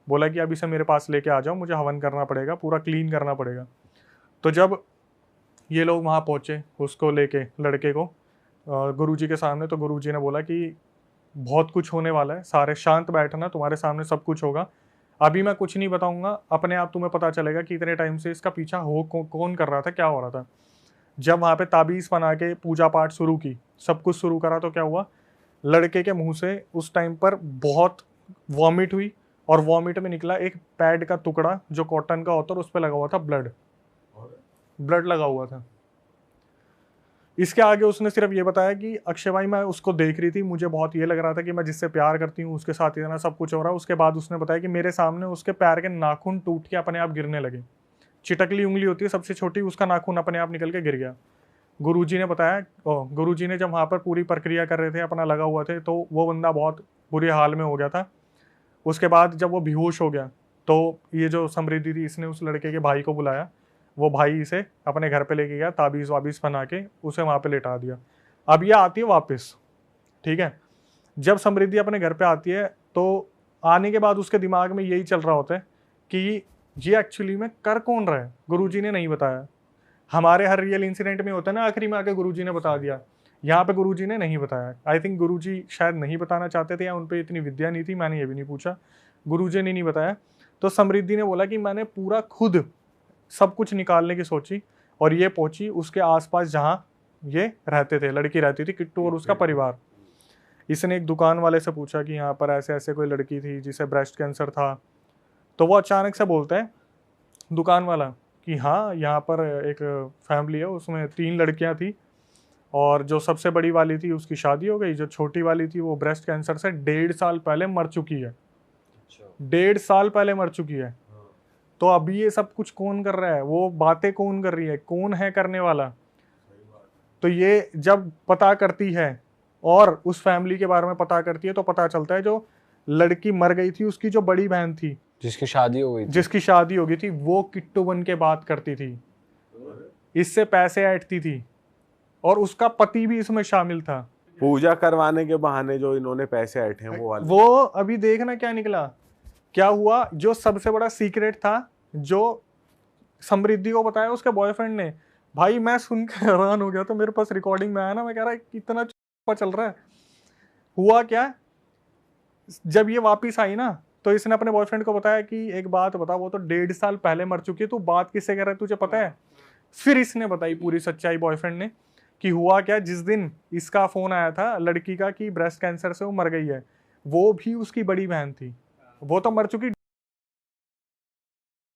बोला कि अभी से मेरे पास लेके आ जाओ, मुझे हवन करना पड़ेगा, पूरा क्लीन करना पड़ेगा। तो जब ये लोग वहाँ पहुँचे उसको लेके, लड़के को गुरुजी के सामने, तो गुरुजी ने बोला कि बहुत कुछ होने वाला है, सारे शांत बैठना, तुम्हारे सामने सब कुछ होगा। अभी मैं कुछ नहीं बताऊंगा, अपने आप तुम्हें पता चलेगा कि इतने टाइम से इसका पीछा कौन कर रहा था, क्या हो रहा था। जब वहाँ पे ताबीज़ बना के पूजा पाठ शुरू की, सब कुछ शुरू करा, तो क्या हुआ, लड़के के मुंह से उस टाइम पर बहुत वॉमिट हुई, और वॉमिट में निकला एक पैड का टुकड़ा जो कॉटन का होता है, उस पर लगा हुआ था ब्लड, ब्लड लगा हुआ था। इसके आगे उसने सिर्फ ये बताया कि अक्षय भाई मैं उसको देख रही थी, मुझे बहुत ये लग रहा था कि मैं जिससे प्यार करती हूँ उसके साथ इतना सब कुछ हो रहा है। उसके बाद उसने बताया कि मेरे सामने उसके पैर के नाखून टूट के अपने आप गिरने लगे, चिटकली उंगली होती है सबसे छोटी, उसका नाखून अपने आप निकल के गिर गया। गुरुजी ने बताया, गुरुजी ने जब वहाँ पर पूरी प्रक्रिया कर रहे थे, अपना लगा हुआ थे, तो वो बंदा बहुत बुरे हाल में हो गया था। उसके बाद जब वो बेहोश हो गया, तो ये जो समृद्धि थी, इसने उस लड़के के भाई को बुलाया, वो भाई इसे अपने घर पे लेके गया, ताबीज़ वाबीज़ बना के उसे वहाँ पे लेटा दिया। अब ये आती है वापस, ठीक है। जब समृद्धि अपने घर पे आती है, तो आने के बाद उसके दिमाग में यही चल रहा होता है कि ये एक्चुअली में कर कौन रहा है, गुरुजी ने नहीं बताया। हमारे हर रियल इंसिडेंट में होता है ना, आखिरी में आके गुरुजी ने बता दिया, यहाँ पे गुरुजी ने नहीं बताया। आई थिंक गुरुजी शायद नहीं बताना चाहते थे, या उन पे इतनी विद्या नहीं थी, मैंने ये भी नहीं पूछा, गुरुजी ने नहीं बताया। तो समृद्धि ने बोला कि मैंने पूरा खुद सब कुछ निकालने की सोची, और ये पहुंची उसके आसपास जहाँ ये रहते थे, लड़की रहती थी, किट्टू और उसका परिवार। इसने एक दुकान वाले से पूछा कि यहाँ पर ऐसे ऐसे कोई लड़की थी जिसे ब्रेस्ट कैंसर था। तो वो अचानक से बोलता है दुकान वाला कि हाँ, यहाँ पर एक फैमिली है, उसमें 3 लड़कियाँ थी, और जो सबसे बड़ी वाली थी उसकी शादी हो गई, जो छोटी वाली थी वो ब्रेस्ट कैंसर से 1.5 साल पहले मर चुकी है। 1.5 साल पहले मर चुकी है। तो अभी ये सब कुछ कौन कर रहा है, वो बातें कौन कर रही है, कौन है करने वाला। तो ये जब पता करती है और उस फैमिली के बारे में पता करती है, तो पता चलता है जो लड़की मर गई थी उसकी जो बड़ी बहन थी, जिसकी शादी हो गई थी, जिसकी शादी हो गई थी, वो किट्टू बन के बात करती थी, इससे पैसे ऐंठती थी, और उसका पति भी इसमें शामिल था। पूजा करवाने के बहाने जो इन्होंने पैसे ऐंठे हैं वो वाले। वो अभी देखना क्या निकला, क्या हुआ। जो सबसे बड़ा सीक्रेट था जो समृद्धि को बताया उसके बॉयफ्रेंड ने, भाई मैं सुन के हैरान हो गया। तो मेरे पास रिकॉर्डिंग में आया ना, मैं कह रहा कितना चल रहा है। हुआ क्या, जब ये वापिस आई ना, तो इसने अपने बॉयफ्रेंड को बताया कि एक बात बता, वो तो 1.5 साल पहले मर चुकी है, तू बात किससे कर रहा है, तुझे पता है। फिर इसने बताई पूरी सच्चाई बॉयफ्रेंड ने कि हुआ क्या। जिस दिन इसका फोन आया था लड़की का कि ब्रेस्ट कैंसर से वो मर गई है, वो भी उसकी बड़ी बहन थी, वो तो मर चुकी